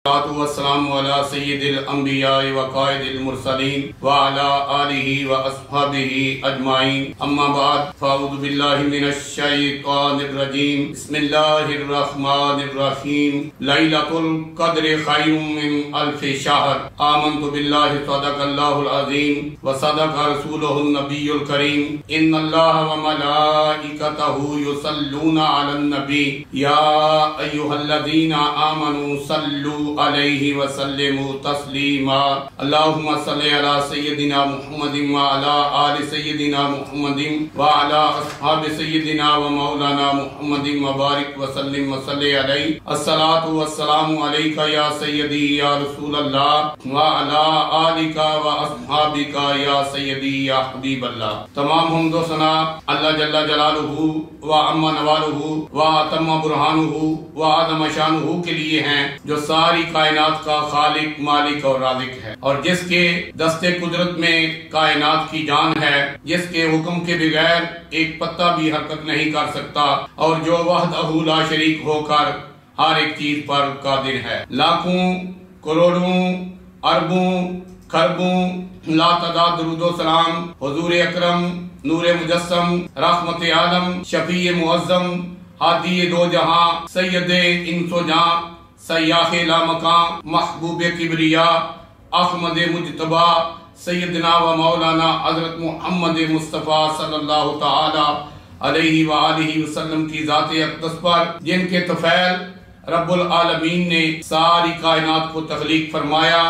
वस्सलामु अला सय्यिदिल अंबिया व कायदिल मुरसलीन व अला आलिहि व अस्हाबिहि अजमाइन अम्मा बाद फ़अऊज़ु बिल्लाहि मिनश शैतानिर रजीम बिस्मिल्लाहिर रहमानिर रहीम लैलतुल क़द्र खैरुम मिन अल्फ़ि शहर आमनतु बिल्लाहि सदक़ल्लाहुल अज़ीम व सदक़ रसूलुहुन नबियुल करीम इन्नल्लाहा व मलाइकतहु युसल्लूना अलन नबी या अय्युहल्लज़ीना आमनू सल्लू अलैहि व सल्लिमू तस्लीमा अल्लाहुम्मा सल्लि अला सय्यिदिना मुहम्मदिन व अला आलि सय्यिदिना मुहम्मदिन व अला अस्हाबि सय्यिदिना व मौलाना मुहम्मदिन व बारिक व सल्लिम व सल्लि अलैहि अस्सलातु वस्सलामु अलैका या सय्यदी या रसूलल्लाह व अला आलिका व अस्हाबिका या सय्यदी या हबीबल्लाह। तमाम हम्द व सना अल्लाह जल्ला जलालुहु व अम्मा नवालुहु व अतम्मा बुरहानुहु व आदम शानुहु के लिए हैं, जो सारी कायनात का खालिक, मालिक और राज़िक है और जिसके दस्ते कुदरत में कायनात की जान है, जिसके हुक्म के बगैर एक पत्ता भी हरकत नहीं कर सकता और जो वहदहू ला शरीक होकर हर एक चीज पर कादिर है। लाखों करोड़ों अरबों खरबों लातदाद दुरूदो सलाम हुजूर अकरम नूरे मुजस्सम रहमत आलम शफी मुअज़्ज़म हादी दो जहां सैयदे इंसो जहां सयाहे लामकां महबूब किबरिया अहमद मुजतबा सैयदना व मौलाना हजरत मोहम्मद मुस्तफ़ा सल्लल्लाहु ताला अलैहि व आलिहि वसल्लम की ज़ात अक़दस पर, जिनके तफ़ैल रब्बुल आलमीन ने सारी कायनात को तख्लीक फरमाया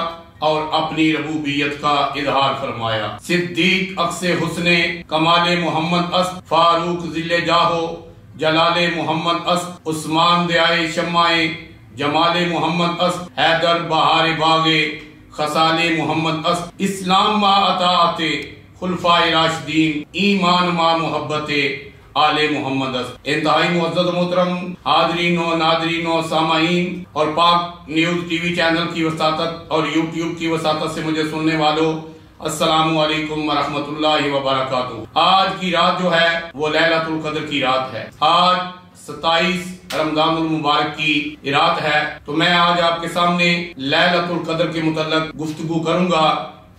और अपनी रबूबियत का इजहार फरमाया। सिद्दीक अक्से हुस्ने कमाले मोहम्मद अस्त फारूक जिले जाहो जलाले मोहम्मद अस्त उस्मान दयाए शम्माए जमाले मोहम्मद अस्त हैदर बहारे बागे खसाले मोहम्मद अस्त इस्लाम मा अताअते खुलफाए राशिदीन ईमान मा मोहब्बते आले मोहम्मद अस्त। इंतहाई मुअज़्ज़ज़ मोहतरम हाज़रीन नाज़रीन सामाईन और पाक न्यूज़ टीवी चैनल की वसातत और यूट्यूब की वसातत से मुझे सुनने वालों, अस्सलामु अलैकुम व रहमतुल्लाहि व बरकातुहू। आज की रात जो है वो लैलतुल क़द्र की रात है। आज 27 रमज़ानुल मुबारक की रात है, तो मैं आज आपके सामने लैलतुल क़द्र के मुतल्लिक़ गुफ्तगू करूंगा।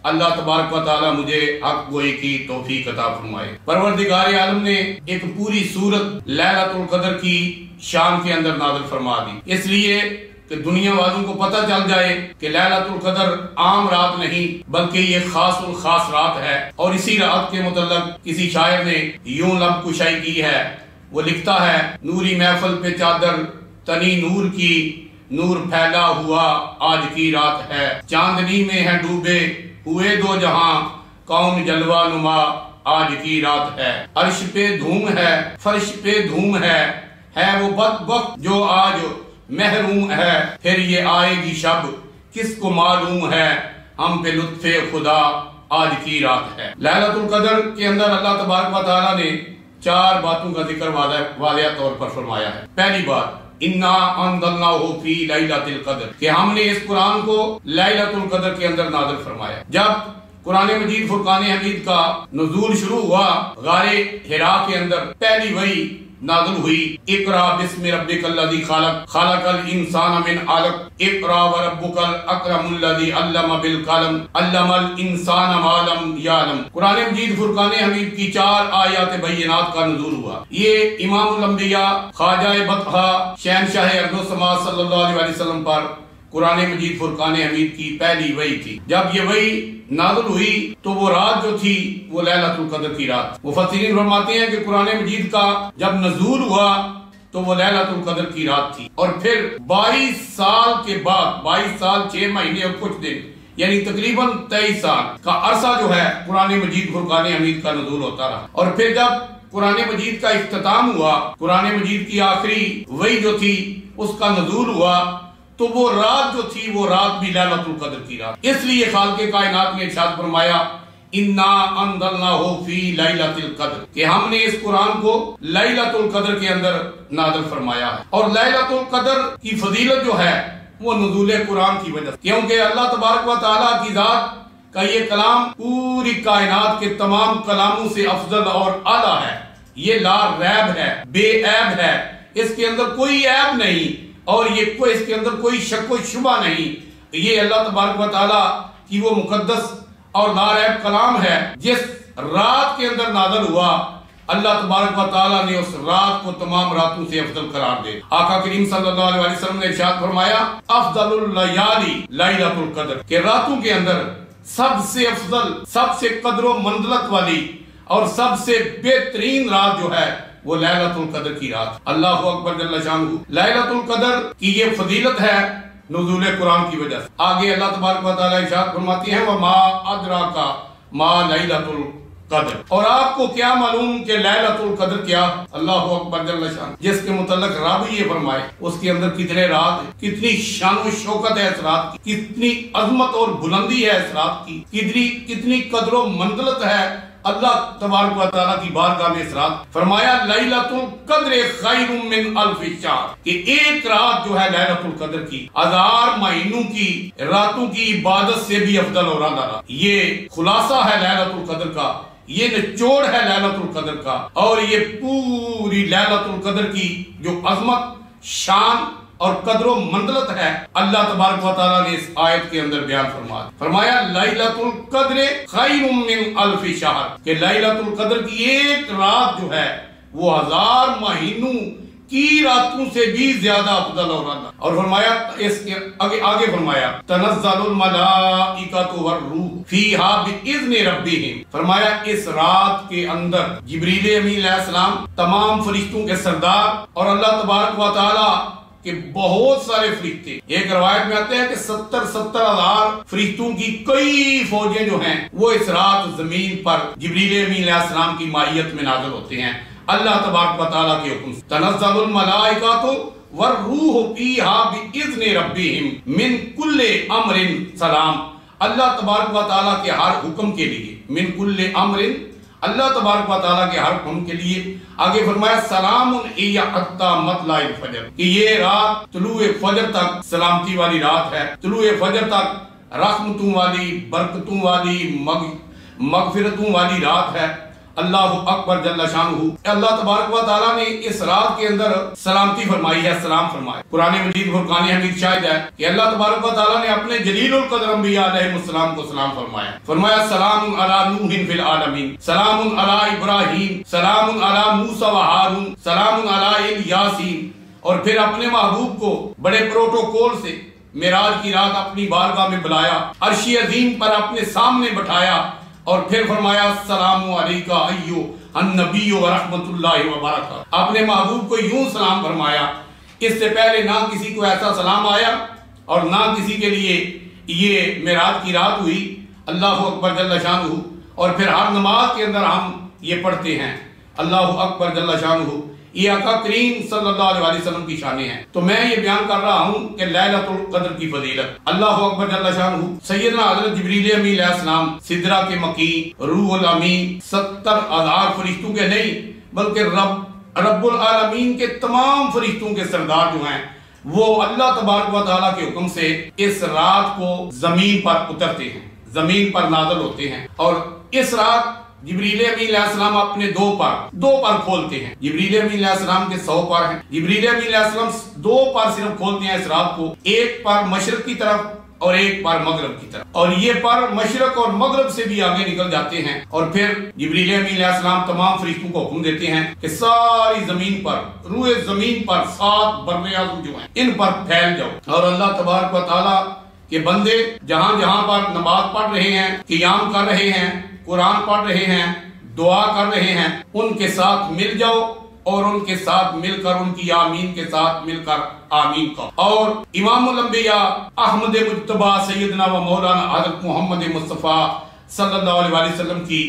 अल्लाह तबारक व तआला मुझे हक गोई की तौफीक अता फरमाए। परवरदिगार आलम ने एक पूरी सूरत लैलतुल क़द्र की शान के अंदर नाज़िल फरमा दी, इसलिए कि दुनिया वालों को पता चल जाए कि लैलतुल क़द्र आम रात नहीं बल्कि ये खासुल खास रात है। और इसी रात के मुतल्लिक़ किसी शायर ने यूं लब कुशाई की है। वो लिखता है, नूरी महफिल पे चादर तनी नूर की, नूर फैला हुआ आज की रात है, चांदनी में है डूबे हुए दो जहां, कौन जलवा नुमा आज की रात है। अर्श पे धूम है फर्श पे धूम है वो बदबख्त जो आज महरूम है, फिर ये आएगी शब किसको मालूम है, हम पे लुत्फे खुदा आज की रात है। लैलतुल क़द्र के अंदर अल्लाह तबारक व तआला ने 4 बातों का जिक्र वाज़ेह तौर पर फरमाया है। पहली बात, इन्ना अंज़लनाहु फी लैलतिल क़द्र, कि हमने इस कुरान को लैलतुल क़द्र के अंदर नाज़िल फरमाया। जब कुरान मजीद फुरकान हमीद का नुज़ूल शुरू हुआ, गारे हिरा के अंदर पहली वही नाज़िल हुई, इक़रा बिस्मि रब्बिकल्लज़ी खलक़ खलक़ल इंसान मिन अलक़ इक़रा व रब्बुकल अकरमुल्लज़ी अल्लम बिल कलम अल्लमल इंसान मा लम यअलम। कुरान मजीद फुरकान हमीद की 4 आयात बय्यिनात का नुज़ूल हुआ। ये इमामुल अंबिया ख्वाजा बतहा शहनशाह अर्ज़ व समा सल्लल्लाहु अलैहि वसल्लम पर कुरान मजीद फुरकान हमीद की पहली वही थी। जब ये वही नाज़िल हुई तो वो रात जो थी वो लैलतुल क़द्र की रात। मुफस्सिरीन फरमाते हैं कि कुरान मजीद का जब नज़ूल हुआ तो वो लैलतुल क़द्र की रात थी। और फिर 22 साल के बाद, 22 साल 6 महीने और कुछ दिन, यानी तकरीबन 23 साल का अरसा जो है कुरान मजीद फुरकान हमीद का नज़ूल होता रहा। और फिर जब कुरान मजीद का इख्तिताम हुआ, कुरान मजीद की आखिरी वही जो थी उसका नज़ूल हुआ, तो वो रात जो थी वो रात भी लैलतुल क़द्र की रात। इसलिए खालिक़े कायनात ने इरशाद फरमाया, इन्ना अंज़लनाहु फी लैलतिल क़द्र, कि हमने इस कुरान को लैलतुल क़द्र के अंदर नाज़िल फरमाया है। और लैलतुल क़द्र की फजीलत जो है वो नुज़ूल कुरान की वजह से, क्योंकि अल्लाह तबारक व तआला की ज़ात का ये कलाम पूरी कायनात के तमाम कलामों से अफजल और आला है। ये ला रैब है, बेऐब है, इसके अंदर कोई ऐब नहीं और ये कोई इसके अंदर कोई शक व शुबा नहीं, ये अल्लाह तबारक व तआला की वो मुकद्दस और नारैब कलाम है जिस रात के अंदर नाज़िल हुआ। अल्लाह तबारक व तआला ने उस रात को तमाम रातों से अफजल करार दे। आका करीम सल्लल्लाहु अलैहि वसल्लम ने इरशाद फरमाया, अफजलुल लयाली लैलतुल कद्र, के रातों के अंदर सबसे अफजल, सबसे कद्र मंजिलत वाली और सबसे बेहतरीन रात जो है वो लैलतुल कद्र की रात। अल्लाहु अकबर जल्ल शानहू। लैलतुल कद्र की ये फजीलत है नुज़ूल कुरान की वजह से। आगे अल्लाह तबारक व तआला इरशाद फरमाती हैं, व मा अदराका मा लैलतुल कद्र, और आपको क्या मालूम कि लैलतुल कद्र क्या। अल्लाहु अकबर जल्ल शान। जिसके मुतल्लिक रब ये फरमाए उसके अंदर कितने रात है, कितनी शान व शौकत है इस रात की, कितनी अजमत और बुलंदी है इस रात की, कितनी कद्र व मंजिलत है अल्लाह तबारक व तआला की बारगाह में इस रात। फरमाया लैलतुल कद्र खैरुम मिन अल्फ शहर, कि एक रात जो है लैलतुल कद्र की 1000 महीनों की रातों की इबादत से भी अफजल और आला। ये खुलासा है लैलतुल कद्र का, ये निचोड़ है लैलतुल कद्र का, और ये पूरी लैलतुल कद्र की जो अजमत, शान और कद्रो मंजिलत है अल्लाह तबारक व तआला ने इस आयत के अंदर बयान फरमाया लैलतुल कद्र खैरुम मिन अल्फ शहर, कि लैलतुल कद्र की एक रात जो है वो 1000 महीनों की रातों से भी ज्यादा अफजल और फरमाया इसके आगे फरमाया तनज़्ज़लुल मलाइकतु वर्रूह फीहा बिइज़्नि रब्बिहिम, फरमाया इस रात के अंदर जिब्रील अमीन अलैहिस्सलाम तमाम फरिश्तों के सरदार और अल्लाह तबारक व तआला कि बहुत सारे फरिश्ते, एक रवायत में आते हैं कि 70 हजार फरिश्तों की कई फौजें जो हैं वो इस रात जमीन पर जिब्रील अमीन अलैहिस्सलाम की माहियत में नाज़िल होते हैं अल्लाह तबारक व तआला के हुक्म से। तनज़्ज़लुल मलाइकतु वर्रूह फीहा बिइज़्नि रब्बिहिम मिन कुल्लि अम्रिन सलाम, अल्लाह तबारक व तआला के हर हुक्म के लिए, मिन कुल्लि अम्रिन, अल्लाह तबारक व तआला के हर हुक्म के लिए। आगे फरमाया सलामुन हिया हत्ता मतलाइल फजर, कि ये रात तुलुए फजर तक सलामती वाली रात है, तुलुए फजर तक रहमतों वाली, बरकतों वाली, मगफिरतों वाली रात है। अल्लाहु अकबर जल्ल शानहू। अल्लाह तबारक व तआला ने इस रात के अंदर सलामती फरमाई है, सलाम फरमाया। कुरान मजीद फुरकान हमीद शाहिद है कि अल्लाह तबारक व तआला ने अपने जलीलुल कद्र अंबिया अलैहिस्सलाम को सलाम फरमाया। फरमाया सलामुन अला नूहिन फिल आलमीन, सलामुन अला इब्राहीम, सलामुन अला मूसा व हारून, सलामुन अला यासीन। और फिर अपने महबूब को बड़े प्रोटोकॉल से मेराज की रात अपनी बारगाह में बुलाया, अर्शी अजीम पर अपने सामने बैठाया और फिर फरमाया सलामु अलैका अय्युहन नबी व रहमतुल्लाहि व बरकातहू। अपने महबूब को यूं सलाम फरमाया, इससे पहले ना किसी को ऐसा सलाम आया और ना किसी के लिए ये मेराज की रात हुई। अल्लाहु अकबर जल्ल शानहू। और फिर हर नमाज के अंदर हम ये पढ़ते हैं अल्लाहु अकबर जल्ल शानहू, ये आका करीम सल्लल्लाहु अलैहि वसल्लम की शानें हैं। तो मैं ये बयान कर रहा हूँ कि लैलतुल कद्र की फजीलत। अल्लाहु अकबर जल्ल शानहू। सैयदना हज़रत जिब्रील अमीन अलैहिस्सलाम सिदरा के मकी रूहुल अमीन 70,000 फरिश्तों के नहीं बल्कि रब्बुल आलमीन के तमाम फरिश्तों के सरदार जो हैं वो अल्लाह तबारक व तआला के हुक्म से इस रात को जमीन पर उतरते हैं, जमीन पर नाज़िल होते हैं। और इस रात जिब्रील अमीन अलैहिस्सलाम अपने दो पर खोलते हैं। जिब्रील अमीन अलैहिस्सलाम के 100 पर हैं। जिब्रील अमीन अलैहिस्सलाम 2 पर सिर्फ खोलते हैं इस रात को, एक पर मशरक की तरफ और एक पर मगरब की तरफ, और ये पर मशरक और मगरब से भी आगे निकल जाते हैं। और फिर जिब्रील अमीन अलैहिस्सलाम तमाम फरिश्तों को हुक्म देते हैं कि सारी जमीन पर, रूए जमीन पर 7 बर्रे आज़म जो हैं इन पर फैल जाओ। और अल्लाह तबारक व तआला के बंदे जहां जहां पर नमाज पढ़ रहे हैं, क़ियाम कर रहे हैं, कुरान पढ़ रहे हैं, दुआ कर रहे हैं, उनके साथ मिल जाओ और उनके साथ मिलकर उनकी आमीन के साथ मिलकर आमीन कहो। और इमामुल अंबिया अहमद मुज्तबा सैयदना व मौलाना हज़रत मोहम्मद मुस्तफ़ा सल्लल्लाहु अलैहि वसल्लम की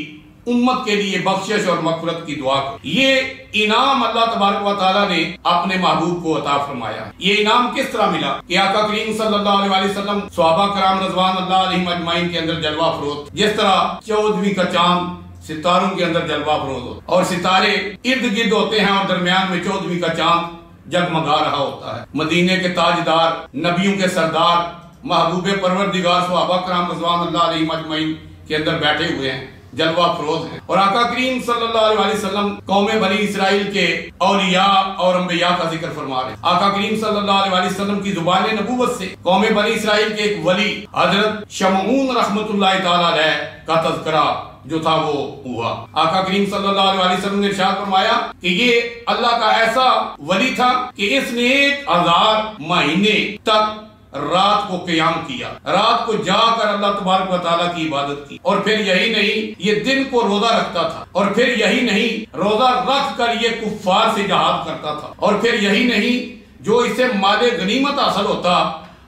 उम्मत के लिए बख्शिश और मग़फ़िरत की दुआ करो। ये इनाम अल्लाह तबारक व तआला ने अपने महबूब को अता फरमाया। ये इनाम किस तरह मिला कि आका करीम सल्लल्लाहु अलैहि वसल्लम सहाबा कराम रज़वान अल्लाह अलैहिम अजमाइन के अंदर जलवा फरोज, जिस तरह 14वीं का चांद सितारों के अंदर जलवा फरोज होता और सितारे इर्द गिर्द होते हैं और दरमियान में 14वीं का चांद जगमगा रहा होता है। मदीने के ताजदार, नबियों के सरदार, महबूब परवरदिगार सहाबा कराम रज़वान अल्लाह अलैहिम अजमाइन के अंदर बैठे हुए हैं जलवा फरोज हैं। और आका करीम सल्लल्लाहु अलैहि वसल्लम कौम बनी इसराइल के औलिया और अंबिया का जिक्र फरमा रहे हैं। आका करीम सल्लल्लाहु अलैहि वसल्लम की जुबान नबूवत से कौम बनी इसराइल के एक वली हजरत शमऊन रहमतुल्लाह तआला अलैह का तज़किरा जो था वो हुआ। आका करीम सल्लल्लाहु अलैहि वसल्लम ने इरशाद फरमाया कि ये अल्लाह का ऐसा वली था कि इसने 1000 महीने तक रात को क़याम किया, रात को जाकर अल्लाह तबारक व तआला की इबादत की। और फिर यही नहीं, ये दिन को रोजा रखता था। और फिर यही नहीं, रोजा रख कर ये कुफ्फार से जहाद करता था। और फिर यही नहीं, जो इसे माले गनीमत हासिल होता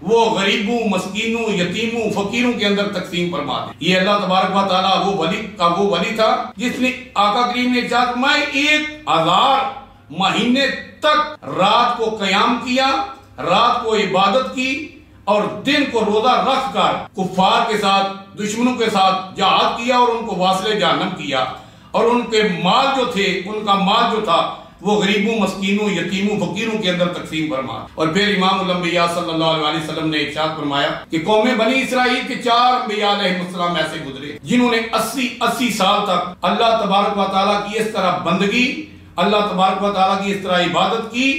वो गरीबों, मस्कीनों, यतीमों, फकीरों के अंदर तकसीम फरमा दे। ये अल्लाह तबारक व तआला वो वली था जिसने आका करीम ने इरशाद फरमाया 1000 महीने तक रात को क़याम किया, रात को इबादत की और दिन को रोजा रख कर कुफ्फार के साथ, दुश्मनों के साथ जहाद किया और उनको वासिले जहन्नम किया। और उनके माल जो थे, उनका माल जो था वो गरीबों, मस्कीनों, यतीमों, फकीरों के अंदर तकसीम फरमा। और फिर इमामुल अंबिया सल्लल्लाहु अलैहि वसल्लम ने इरशाद फरमाया कि कौम बनी इसराइल के 4 अंबिया अलैहिस्सलाम ऐसे गुजरे जिन्होंने 80 साल तक अल्लाह तबारक व तआला की इस तरह बंदगी, अल्लाह तबारक व तआला की इस तरह इबादत की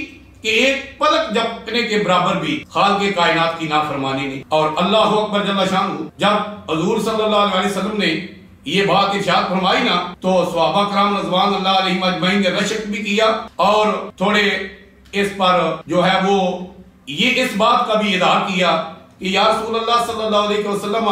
कि एक पलक झपकने के बराबर भी खालिक़े कायनात की नाफरमानी नहीं। और अल्लाहु अकबर जल्ल शानहू, जब हुज़ूर सल्लल्लाहु अलैहि वसल्लम ने ये बात इरशाद फरमाई ना, तो सहाबा कराम रज़वान अल्लाह अलैहिम अजमईन ने रशक भी किया और थोड़े इस पर जो है वो ये इस बात का भी इज़हार किया कि या रसूल अल्लाह सल्लल्लाहु अलैहि वसल्लम,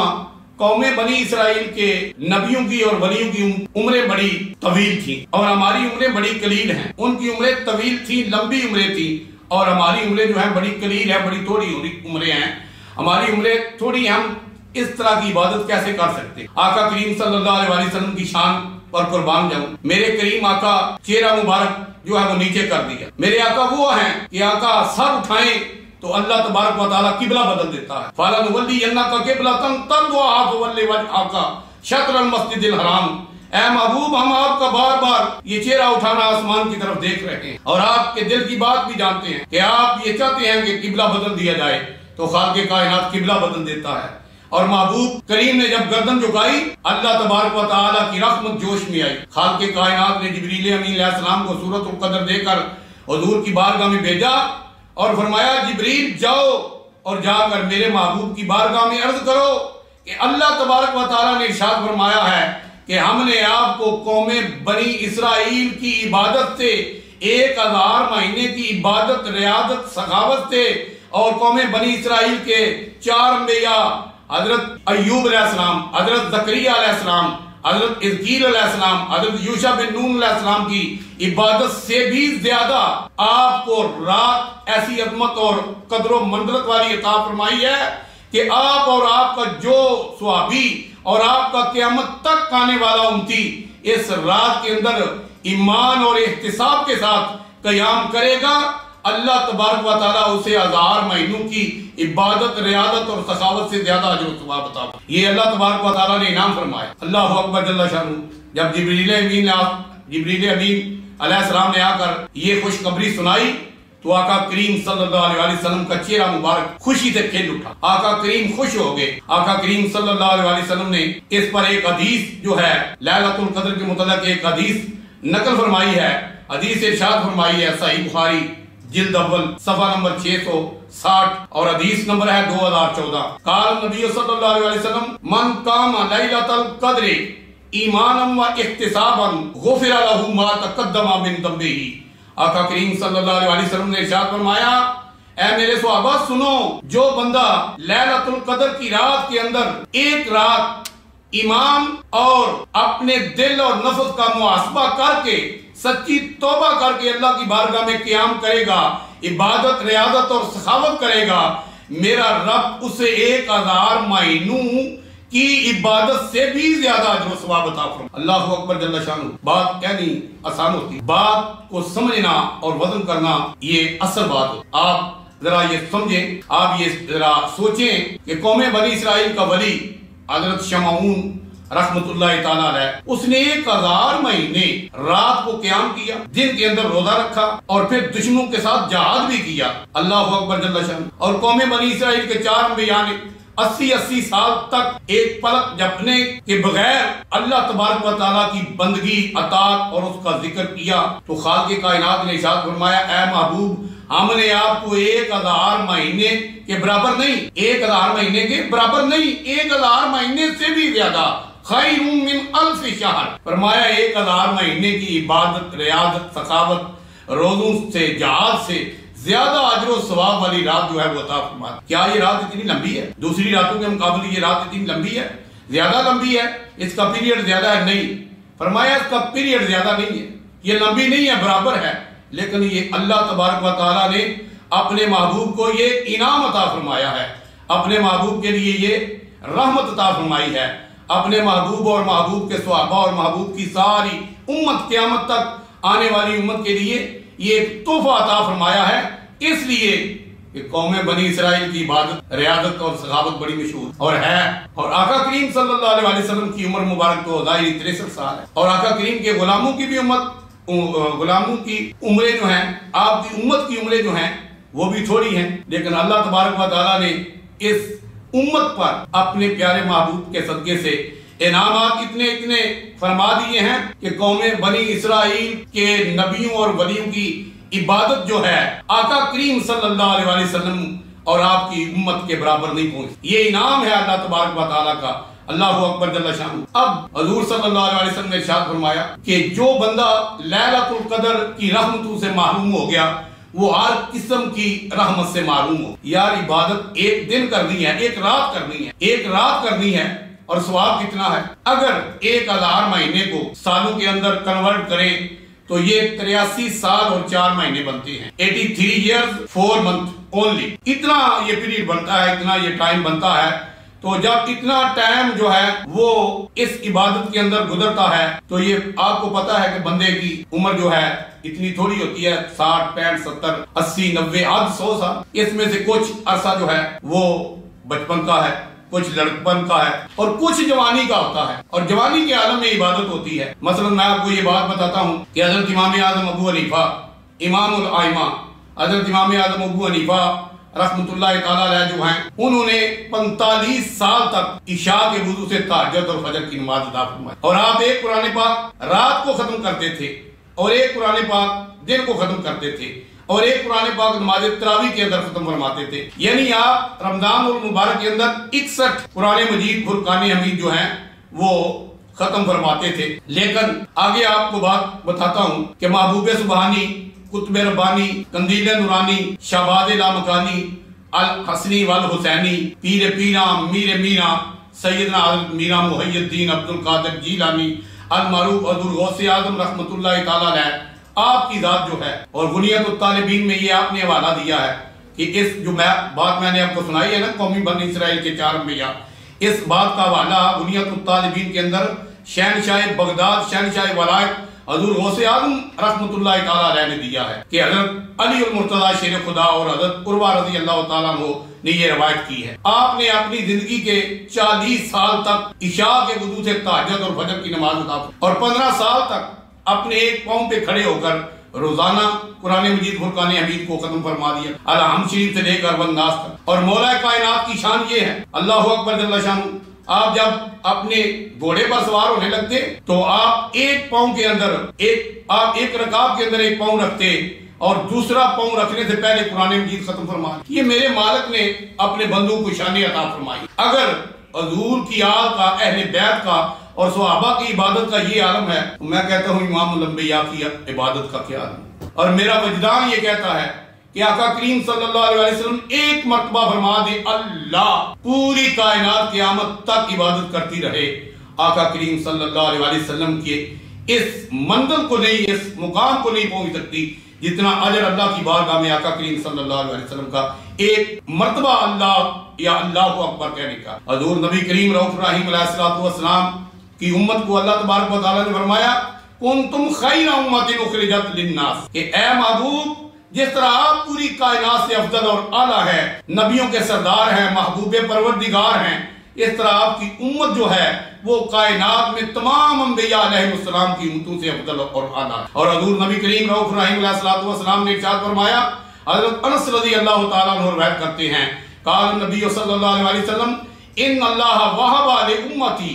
कौमे बनी इसराइल के नबियों की और वलियों की उम्रें बड़ी तवील थी और हमारी उम्रें बड़ी कलील हैं। उनकी उम्रें तवील थी, लंबी उम्रें थी और हमारी उम्रें जो है बड़ी कलील है, बड़ी थोड़ी उम्रें हैं। हमारी उम्रें थोड़ी, हम इस तरह की इबादत कैसे कर सकते। आका करीम सल्लल्लाहु अलैहि वसल्लम की शान पर कुर्बान जाऊं, मेरे करीम आका चेहरा मुबारक जो है वो नीचे कर दिया। मेरे आका वो हैं कि आका सर उठाएं तो अल्लाह तबारक व तआला किबला बदल देता है। फलनुवल्लियन्नका क़िबलतन तर्दुहा फवल्लि वजहका शत्रल मस्जिदिल हराम। ऐ महबूब, हम आपका बार बार ये चेहरा उठाना आसमान की तरफ देख रहे हैं और आपके दिल की बात भी जानते हैं कि आप ये चाहते हैं कि किबला बदल दिया जाए, तो खालिक़े कायनात किबला बदल देता है। और महबूब करीम ने जब गर्दन झुकाई, अल्लाह तबारक व तआला की रहमत जोश में आई। खालिक़े कायनात ने जिब्रील अमीन अलैहिस्सलाम को सूरतुल क़दर देकर हुज़ूर की बारगाह में भेजा और फरमाया, जिब्रील जाओ और जाकर मेरे महबूब की बारगाह में अर्ज करो कि अल्लाह तबारक व तआला ने इरशाद फरमाया है कि हमने आपको कौमे बनी इसराइल की इबादत से 1000 महीने की इबादत, रियादत, सखावत से और कौमे बनी इसराइल के 4 अंबिया हजरत अय्यूब अलैहिस्सलाम, हजरत ज़करिया अलैहिस्सलाम, हजरत इज़कील अलैहिस्सलाम, हजरत यूशा बिन नून अलैहिस्सलाम की इबादत से भी ज्यादा आपको रात ऐसी अजमत और कदर मंदरत वाली अता फरमाई है कि आप और आपका जो सुहाबी और आपका क़यामत तक आने वाला उम्मती इस रात के अंदर ईमान और एहतिसाब के साथ क़याम करेगा, अल्लाह तबारक व तआला उसे 1000 महीनों की इबादत, रियादत और सखावत से ज्यादा अजर व सवाब अता। ये अल्लाह तबारक व तआला ने इनाम फरमाया। अल्लाहु अकबर जल्ल शानहू। जब जिब्रील अमीन अलैहिस्सलाम ने आकर ये खुशखबरी सुनाई तो आका करीम सल्लल्लाहु अलैहि वसल्लम का चेहरा मुबारक खुशी से खिल उठा। आका करीम खुश हो गए। आका करीम सल्लल्लाहु अलैहि वसल्लम ने इस पर एक हदीस जो है लैलतुल कद्र के मुतल्लिक़ एक हदीस नकल फरमाई है। हदीस इरशाद फरमाई है सही बुखारी जिल्द अव्वल सफा नंबर 660 और हदीस नंबर है 2014। काल नबी सल्लल्लाहु अलैहि वसल्लम मन कामा लैलतुल कद्र ईमानन व इहतिसाबन गुफिर लहू मा तक़द्दमा मिन दम्बिही। आका करीम सल्लल्लाहु अलैहि वसल्लम ने इरशाद फरमाया, ऐ मेरे सहाबा सुनो, जो बंदा लैलतुल कद्र की रात के अंदर एक रात ईमान और अपने दिल और नफ्स का मुहासबा करके सच्ची तौबा करके अल्लाह की बारगाह में क़याम करेगा, इबादत, रियादत और सखावत करेगा, मेरा रब उसे 1000 महीनों की इबादत से भी ज्यादा अजर सवाब अता फरमाएगा। अल्लाहु अकबर जल्ल शानहू। बात कहनी आसान होती, बात को समझना और वजन करना ये असल बात होती। आप जरा ये समझें, आप ये जरा सोचें कि कौमे बनी इसराइल का वली हजरत शमऊन रहमतुल्लाह तआला अलैह, उसने 1000 महीने रात को क़याम किया, दिन के अंदर रोजा रखा और फिर दुश्मनों के साथ जहाद भी किया। अल्लाहु अकबर जल्ल शानहू। और कौमे बनी इसराइल के 4 अंबिया ने 80-80 साल तक एक पलक झपकने के बगैर अल्लाह तबारक व तआला की बंदगी, अतात और उसका जिक्र किया तो खालिक़ कायनात ने इरशाद फरमाया, ऐ महबूब, हमने आपको 1000 महीने के बराबर नहीं, 1000 महीने के बराबर नहीं, 1000 महीने से भी ज्यादा, खैरुम मिन अल्फ शहर, फरमाया 1000 महीने की इबादत, रियादत, सखावत, रोजों से, जहाज से ज्यादा अजर सवाब वाली रात जो है वो अता फरमा। क्या ये रात इतनी लंबी है? दूसरी रातों के मुकाबले ये रात इतनी लंबी है? ज्यादा लंबी है? इसका पीरियड ज्यादा है? नहीं, फरमाया इसका पीरियड ज्यादा नहीं है, ये लंबी नहीं है, बराबर है। लेकिन ये अल्लाह तबारक व तआला ने अपने महबूब को ये इनाम अता फरमाया है, अपने महबूब के लिए ये रहमत अता फरमाई है, अपने महबूब और महबूब के सहाबा और महबूब की सारी उम्मत, क़यामत तक आने वाली उम्मत के लिए ये तोहफा अता फरमाया है। इसलिए कि कौम बनी इसराइल की इबादत, रियादत और सखावत बड़ी मशहूर और है। और आका करीम सल्लल्लाहु अलैहि वसल्लम की उम्र मुबारक तो ज़ाहिर 63 साल है, और आका करीम के गुलामों की भी गुलामों की उम्रें जो हैं, आपकी उम्मत की उम्रें जो हैं वो भी थोड़ी हैं। लेकिन अल्लाह तबारक व तआला ने इस उम्मत पर अपने प्यारे महबूब के सदके से इनामात इतने इतने फरमा दिए हैं कि कौम बनी इसराइल के नबियों और वलियों की इबादत जो है आका करीम सल्लल्लाहु अलैहि वसल्लम और आपकी उम्मत के बराबर नहीं पहुंची। ये इनाम है अल्लाह तबारक व तआला का। अल्लाहु अकबर जल्ल शान। अब हजूर सल्लल्लाहु अलैहि वसल्लम ने इरशाद फरमाया कि जो बंदा लैलतुल कदर की रहमतों से महरूम हो गया वो हर किस्म की रहमत से महरूम हो। यार इबादत एक दिन करनी है, एक रात करनी है, एक रात करनी है, और सवाब कितना है? अगर 1000 महीने को सालों के अंदर कन्वर्ट करें तो ये 83 साल और 4 महीने बनते हैं। 83 years 4 months ओनली, इतना ये पीरियड बनता है, इतना ये टाइम बनता है। तो जब इतना टाइम जो है वो इस इबादत के अंदर गुजरता है तो ये आपको पता है कि बंदे की उम्र जो है इतनी थोड़ी होती है, 60, 65, 70, 80, 90, आज 100 साल। इसमें से कुछ अरसा जो है वो बचपन का है, कुछ लड़कपन का है और कुछ जवानी का होता है, और जवानी के आलम में इबादत होती है। मसलन मैं आपको ये बात बताता हूँ कि हजरत इमाम आजम अबू हनीफा, इमामुल आइमा, हजरत इमाम आजम अबू हनीफा रहमतुल्लाह ताला अलैह जो हैं, उन्होंने 45 साल तक इशा के वुजू से तहज्जुद और फजर की नमाज अदा फरमाई। और आप एक कुरान पाक रात को खत्म करते थे और एक कुरान पाक दिन को खत्म करते थे और एक कुरान पाक नमाज तरावी के अंदर खत्म फरमाते थे। यानी आप रमजान और मुबारक के अंदर 61 कुरान मजीद फुरकान हमीद जो हैं वो खत्म फरमाते थे। लेकिन आगे आपको बात बताता हूँ कि महबूब सुबहानी, कुतुब रब्बानी, कंदील नूरानी, शहबाज लामकानी, अल हसनी वल हुसैनी, पीर पीरा, मीर मीरा, सैयदना मीरा मुहय्यद्दीन अब्दुल कादिर जीलानी, अल मारूफ अब्दुल गौसे आजम रहमतुल्लाह ताला अलैह आपकी जात जो है। और बुनियतुत तालिबीन में ये आपने हवाला दिया है कि इस जो बात मैंने आपको सुनाई है ना, कौमी बनी इसराइल के 4 अंबिया, इस बात का हवाला बुनियतुत तालिबीन के अंदर शहनशाह बगदाद, शहनशाह वलायत हजूर गौसे आजम रहमतुल्लाह ताला अलैह ने दिया है कि हजरत अली उल मुर्तजा शेर खुदा और हजरत उर्वा रज़ी अल्लाह ताला अन्हु ने ये रवायत की है। आपने अपनी जिंदगी के 40 साल तक इशा के वुजू से तहज्जुद और फजर की नमाज अदा और 15 साल तक अपने एक पांव पे खड़े होकर रोजाना कुरान मजीद फुरकान हमीद को खत्म फरमा दिया, अल-हम शरीफ से लेकर वन्नास तक। और मौला कायनात की शान ये है, अल्लाहु अकबर जल्ल शान, आप जब अपने घोड़े पर सवार होने लगते तो आप एक पांव के अंदर एक रकाब के अंदर एक पांव रखते और दूसरा पांव रखने से पहले कुरान मजीद खत्म फरमा। ये मेरे मालिक ने अपने बंदों को शान अता फरमाई। अगर हजूर की आल का, अहले बैत का और सहाबा की इबादत का ये आलम है तो मैं कहता हूँ इमामुल अंबिया की इबादत का क्या आलम। और मेरा वजदान ये कहता है कि आका करीम सल्लल्लाहु अलैहि वसल्लम एक मर्तबा फरमा दे, अल्लाह पूरी कायनात क़यामत तक इबादत करती रहे। आका करीम सल्लल्लाहु अलैहि वसल्लम के इस मंजिल को नहीं, इस मुकाम को नहीं पहुंच सकती जितना अजर अल्लाह की बारगाह में आका करीम सल्लल्लाहु अलैहि वसल्लम का एक मर्तबा अल्लाह या अल्लाहु अकबर कहने का। हजूर नबी करीम रऊफ रहीम अलैहिस्सलातु वस्सलाम की उम्मत को अल्लाह तबारक व तआला ने फरमाया, कुंतुम खैरा उम्मतिन उखरिजत लिन्नास, कि ए महबूब जिस तरह आप पूरी कायनात से अफजल और आला है, नबियों के सरदार हैं, महबूबे परवरदिगार हैं, इस तरह आपकी उम्मत जो है वो कायनात में तमाम अंबिया अलैहिस्सलाम की उम्मतों से अफजल और आला। और हजूर नबी करीम रऊफ रहीम अलैहिस्सलातु वस्सलाम ने इरशाद फरमाया, हजरत अनस रज़ी अल्लाह ताला अन्हु रवायत करते हैं काल नबी सल्लल्लाहु अलैहि वसल्लम इन अल्लाह वहबा li उम्मती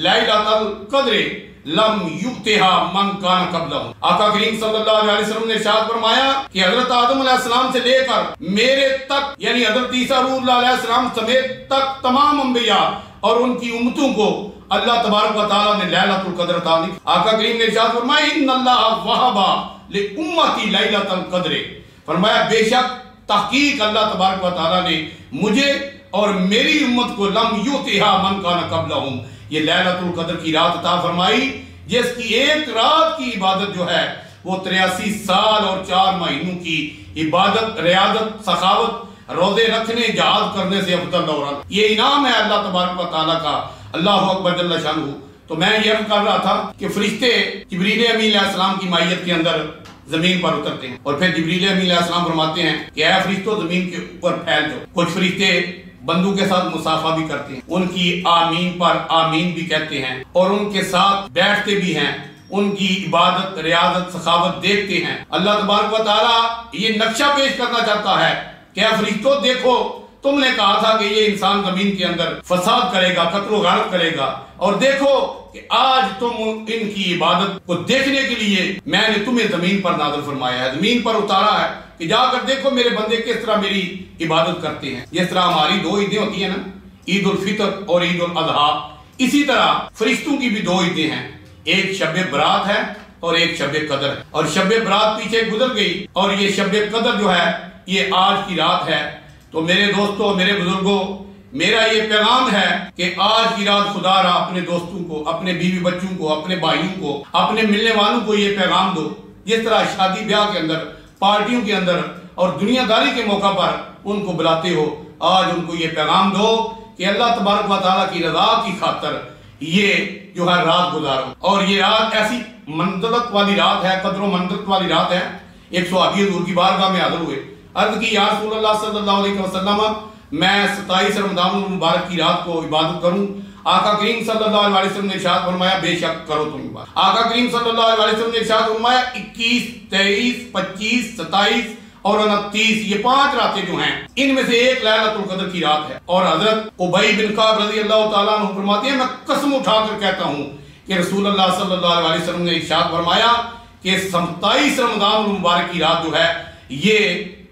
लैलतुल क़द्र लम युक्तिहा मन कान क़ब्लहु। आका करीम सल्लल्लाहु अलैहि वसल्लम ने इरशाद फरमाया कि हजरत आदम अलैहिस्सलाम से लेकर मेरे तक यानी हजरत ईसा अलैहिस्सलाम समेत तक तमाम अंबिया और उनकी उम्मतों को अल्लाह तबारक व तआला ने लैलतुल क़द्र अता की। आका करीम ने इरशाद फरमाया इन्नल्लाह वहबा लि उम्मती लैलतुल क़द्र, फरमाया बेशक तहकीक अल्लाह तबारक व तआला ने मुझे और मेरी उम्मत को लम युतिहा मन कान क़ब्लहुम ये लैलतुल क़द्र की रात अता फरमाई, जिसकी एक रात की इबादत जो है वो 83 साल और 4 महीनों की इबादत, रियादत, सखावत, रोजे रखने, जहाद करने से अफदल और ये इनाम है अल्लाह तबारक व तआला का। अल्लाहु अकबर जल्ल शानहू। तो मैं ये अर्ज कर रहा था कि फरिश्ते जिब्रील अमीन अलैहिस्सलाम की मायत के अंदर जमीन पर उतरते हैं और फिर जिब्रील अमीन अलैहिस्सलाम फरमाते हैं कि ऐ फरिश्तों जमीन के ऊपर फैल जाओ। कुछ फरिश्ते बंदों के साथ मुसाफा भी करते हैं, उनकी आमीन पर आमीन भी कहते हैं और उनके साथ बैठते भी हैं, उनकी इबादत, रियादत, सखावत देखते हैं। अल्लाह तबारक व तआला ये नक्शा पेश करना चाहता है कि ऐ फरिश्तों देखो, तुमने कहा था कि ये इंसान जमीन के अंदर फसाद करेगा, कत्ल गारत करेगा, और देखो कि आज तुम इनकी इबादत को देखने के लिए मैंने तुम्हें जमीन पर नाज़िल फरमाया है, जमीन पर उतारा है कि जाकर देखो मेरे बंदे किस तरह मेरी इबादत करते हैं। जिस तरह हमारी 2 ईदें होती है ना, ईद उल फितर और ईद उल अजहा, इसी तरह फरिश्तों की भी 2 ईदें हैं, एक शब बरात है और एक शब कदर है। और शब बरात पीछे गुजर गई और ये शब कदर जो है ये आज की रात है। तो मेरे दोस्तों, मेरे बुजुर्गों, मेरा ये पैगाम है कि आज की रात खुदा रहा अपने दोस्तों को, अपने बीवी बच्चों को, अपने भाइयों को, अपने मिलने वालों को ये पैगाम दो। जिस तरह शादी ब्याह के अंदर, पार्टियों के अंदर और दुनियादारी के मौका पर उनको बुलाते हो, आज उनको ये पैगाम दो कि अल्लाह तबारक व तआला की रजा की खातर ये जो है रात गुजारो। और ये रात ऐसी मंजिलत वाली रात है, कदर मंजिलत वाली रात है। एक सहाबी हुजूर की बारगाह में हाजिर हुए, अर्ज की या रसूलल्लाह सल्लल्लाहु अलैहि वसल्लम मैं 27 रमजान मुबारक की रात को इबादत करूं। आका करीम सल्लल्लाहु अलैहि वसल्लम ने इरशाद फरमाया बेशक करो तुम इबादत। आका करीम सल्लल्लाहु अलैहि वसल्लम ने इरशाद फरमाया 21, 23, 25, 27 और 29 ये 5 रातें जो हैं इनमें से एक लैलतुल क़द्र की रात है। और हजरत उबई बिन काब रज़ी अल्लाह तआला अन्हु फरमाते हैं मैं कसम उठाकर कहता हूं कि रसूलुल्लाह सल्लल्लाहु अलैहि वसल्लम ने इरशाद फरमाया कि 27 रमजान मुबारक की रात जो है ये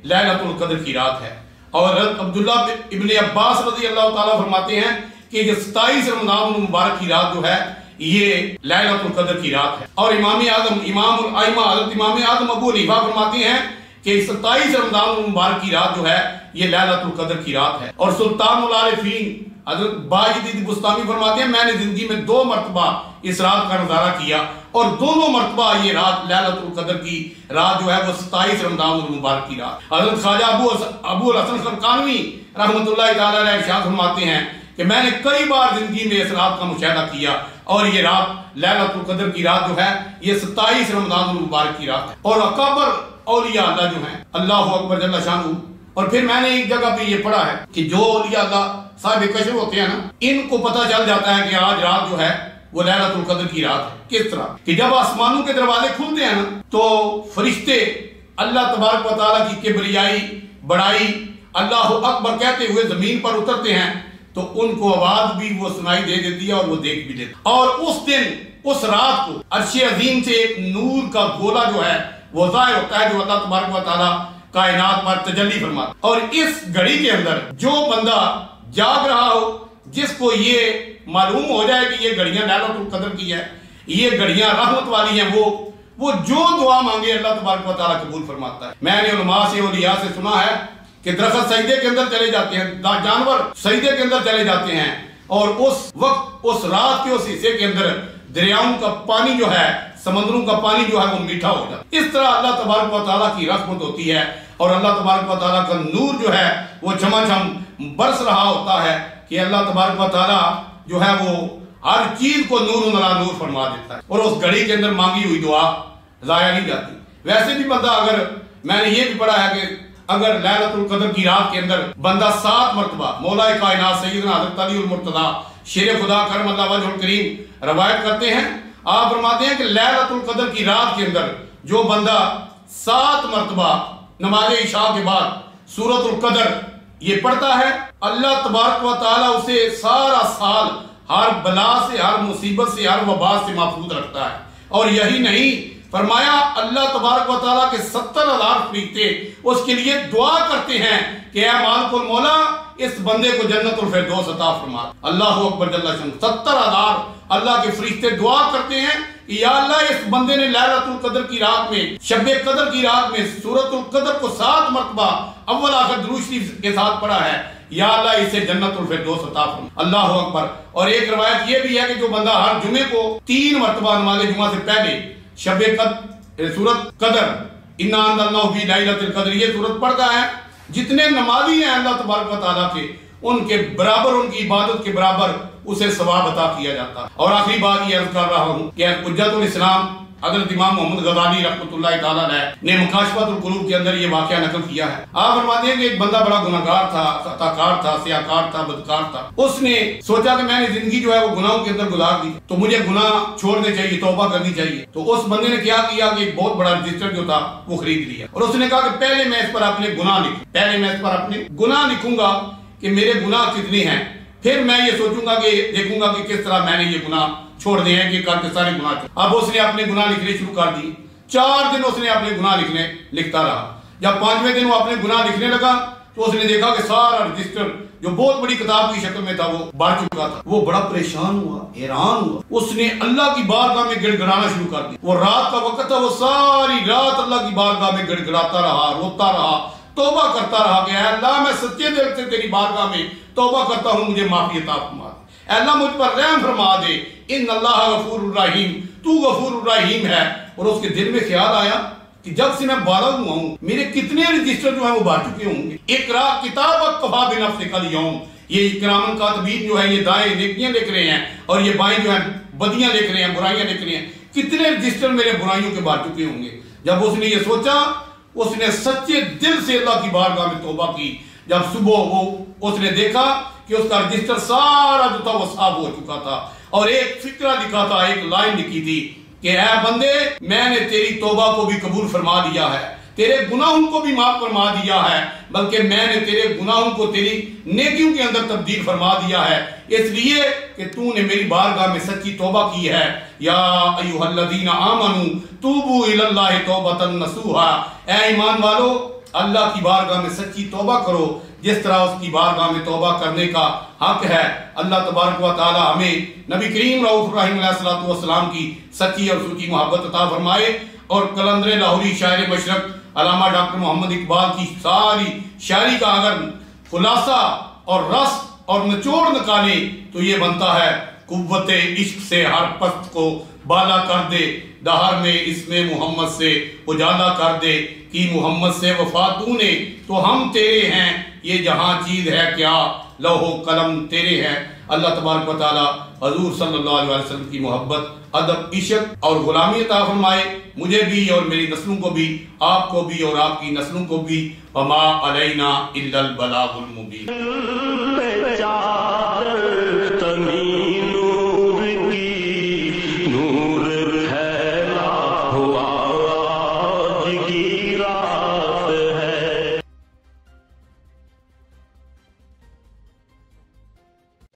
लैलतुल क़द्र की रात है। और अब्दुल्ला इब्ने अब्बास रज़ी अल्लाह तआला फरमाते हैं कि 27 रमजान मुबारक की रात जो है ये लैलतुल क़द्र की रात है। और इमाम आज़म इमामुल आइमा हज़रत इमाम आज़म अबू हनीफा फरमाते हैं कि 27 रमजान मुबारक की रात जो है ये लैलतुल क़द्र की रात है। और सुल्तानुल आरिफीन हज़रत बाजिद बुस्तामी फरमाते हैं मैंने जिंदगी में 2 मरतबा इस रात का नजारा किया और दोनों मरतबा ये रात लैलतुल क़द्र की रात जो है वो 27 रमजान मुबारक की रात। हज़रत ख्वाजा अबू हसन खरकानवी रहमतुल्लाह तआला अलैह इरशाद फरमाते हैं कि मैंने कई बार जिंदगी में इस रात का मुशाहिदा किया और ये रात लैलतुल क़द्र की रात जो है ये 27 रमजान मुबारक की रात है। और अकाबर औलिया अल्लाह जो है अल्लाहु अकबर जल्ल शानहू। और फिर मैंने एक जगह पे ये पढ़ा है कि जो औलिया अल्लाह साहिब कशफ होते हैं ना, इनको पता चल जाता है कि आज रात जो है वो लैलतुल क़द्र की रात है। किस तरह कि जब आसमानों के दरवाजे खुलते हैं ना तो फरिश्ते अल्लाह तबारक व तआला की किबरियाई, बड़ाई, अल्लाहु अकबर कहते हुए जमीन पर उतरते हैं तो उनको आवाज भी वो सुनाई दे देती है और वो देख भी लेते। और उस दिन, उस रात को अर्श अजीम से एक नूर का गोला जो है वो ज़ाहिर होता है जो अल्लाह तबारक व तआला कायनात पर तजल्ली फरमाता। और इस घड़ी के अंदर जो बंदा जाग रहा हो, जिसको ये मालूम हो जाए कि ये घड़ियां लैलतुल क़द्र की है, ये घड़ियां रहमत वाली हैं, वो जो दुआ मांगे अल्लाह तबारक व तआला कबूल फरमाता है। मैंने उलमा से, औलिया से सुना है कि दरख्त सजदे के अंदर चले जाते हैं, जानवर सजदे के अंदर चले जाते हैं और उस वक्त, उस रात के उस हिस्से के अंदर दरियाओं का पानी जो है, समंदरों का पानी जो है वो मीठा हो जाता है। इस तरह अल्लाह तबारक व तआला की रहमत होती है और अल्लाह तबारक व तआला का नूर जो है वो झमाझम बरस रहा होता है कि अल्लाह तबारक व तआला जो है वो हर चीज को नूर अला नूर फरमा देता है और उस घड़ी के अंदर मांगी हुई दुआ जाया नहीं जाती। वैसे भी बंदा, अगर मैंने ये भी पढ़ा है कि अगर लैलतुल क़द्र की रात के अंदर बंदा 7 मरतबा मौलाए कायनात सैयदना हज़रत अली मुर्तज़ा शेर खुदा करम अल्लाह वजहुल करीम रवायत करते हैं, आप फरमाते हैं कि लैलतुल क़द्र की रात के अंदर जो बंदा 7 मरतबा नमाज इशा के बाद सूरतुल क़द्र ये पढ़ता है, अल्लाह तबारक व तआला उसे सारा साल हर बला से, हर मुसीबत से, हर वबा से महफूज रखता है। और यही नहीं, फरमाया अल्लाह तबारक व तआला के 70,000 फरिश्ते उसके लिए दुआ करते हैं कि ऐ मालिकुल मौला इस बंदे को जन्नतुल फिरदौस अता फरमा। अल्लाहु अकबर जल्ला शान। 70,000 अल्लाह के फरिश्ते दुआ करते हैं कि या अल्लाह इस बंदे ने लैलतुल कद्र की रात में, शब कद्र की रात में सूरतुल कद्र को 7 मरतबा अव्वल आखिर दुरूद शरीफ के साथ पढ़ा है, या अल्लाह इसे जन्नतुल फिरदौस अता फरमा। अल्लाहु अकबर। और एक रवायत ये भी है कि जो बंदा हर जुमे को 3 मरतबा नमाज़े जुमा से पहले शब कद्र, सूरत कद्र, इन्ना अंज़लनाहु फी लैलतिल कद्र, ये सूरत पढ़ता है, जितने नमाजी हैं अल्लाह तबारक व तआला के, उनके बराबर, उनकी इबादत के बराबर उसे सवाब अता किया जाता है। और आखिरी बात ये अर्ज कर रहा हूँ कि हुज्जतुल इस्लाम हज़रत इमाम मोहम्मद गज़ाली रहमतुल्लाहि तआला ने मुकाशफतुल कुलूब के अंदर ये वाक़या नकल किया है। आप फरमाते हैं कि एक बंदा बड़ा गुनाहगार था, खताकार था, सियाकार था, बदकार था। उसने सोचा कि मैंने जिंदगी जो है वो गुनाहों के अंदर गुजार दी, तो मुझे गुनाह छोड़ने चाहिए, तौबा करनी चाहिए। तो उस बंदे ने क्या किया कि एक बहुत बड़ा रजिस्टर जो था वो खरीद लिया, और उसने कहा कि पहले मैं इस पर अपने गुनाह लिखूं, पहले मैं इस पर अपने गुनाह लिखूंगा कि मेरे गुनाह कितने हैं, फिर मैं ये सोचूंगा कि देखूंगा कि किस तरह मैंने ये गुनाह छोड़ दिए हैं, कि करके सारे गुनाह। अब उसने अपने गुनाह लिखने शुरू कर दिए। 4 दिन उसने अपने गुनाह लिखता रहा। जब 5वें दिन वो अपने गुनाह लिखने लगा तो उसने देखा कि सारा रजिस्टर जो बहुत बड़ी किताब की शक्ल में था वो बढ़ चुका था। वो बड़ा परेशान हुआ, हैरान हुआ। उसने अल्लाह की बारगाह में गिड़गिड़ाना शुरू कर दिया। वो रात का वक्त था, वो सारी रात अल्लाह की बारगाह में गिड़गिड़ाता रहा, रोता रहा, तौबा करता रहा कि अल्लाह मैं सच्चे दिल से तेरी बारगाह में तौबा करता हूँ, मुझे माफी अता फरमा दे, अल्लाह मुझ पर रहम फरमा दे, इन्नल्लाह गफूरुर रहीम, तू गफूरुर रहीम है। और उसके दिल में ख्याल आया कि जब से मैं बालग हुआ हूँ मेरे कितने रजिस्टर जो है वो भर चुके होंगे। इकरा किताबक कफा बिनफ्सिकल यौम, ये इकरामन कातिबीन जो है ये दाएं नेकियां लिख रहे हैं और ये बाएं जो है बदियां लिख रहे हैं, बुराइयां लिख रहे हैं, कितने रजिस्टर मेरे बुराइयों के भर चुके होंगे। जब उसने ये सोचा, उसने सच्चे दिल से अल्लाह की बारगाह में तौबा की। जब सुबह वो उसने देखा कि उसका रजिस्टर सारा जो था वो साफ हो चुका था, और एक फिक्रा लिखा था, एक लाइन लिखी थी कि ऐ बंदे, मैंने तेरी तौबा को भी कबूल फरमा दिया है, तेरे गुनाहों को भी माफ फरमा दिया है, बल्कि मैंने तेरे गुनाहों को तेरी नेकियों के अंदर तब्दील फरमा दिया है, इसलिए कि तूने मेरी बारगाह में सच्ची तौबा की है। या अय्युहल्लज़ीना आमनू तूबू इलल्लाहि तौबतन नसूहा, ऐ ईमान वालो अल्लाह की बारगाह में सच्ची तौबा करो जिस तरह उसकी बारगाह में तौबा करने का हक है। अल्लाह तबारक व तआला हमें नबी करीम रऊफ रहीम अलैहिस्सलातु वस्सलाम की सच्ची और सच्ची मोहब्बत अता फरमाए, और कलंदर लाहौरी शायर मशरक अल्लामा डॉक्टर मोहम्मद इकबाल की सारी शायरी का अगर खुलासा और रस और निचोड़ निकाले तो ये बनता है, कुव्वते इश्क से हर पस्त को बाला कर दे, दहर में इसमें मोहम्मद से उजाला कर दे, कि मोहम्मद से वफा तूने तो हम तेरे हैं, ये जहां चीज है क्या लौहो कलम तेरे हैं। अल्लाह तबारक व तआला हजूर सल्लल्लाहु अलैहि वसल्लम की मोहब्बत, अदब, इश्क और गुलामी अता फरमाए, मुझे भी और मेरी नस्लों को भी, आपको भी और आपकी नस्लों को भी। वमा अलैना इल्लल बलागुल मुबीन।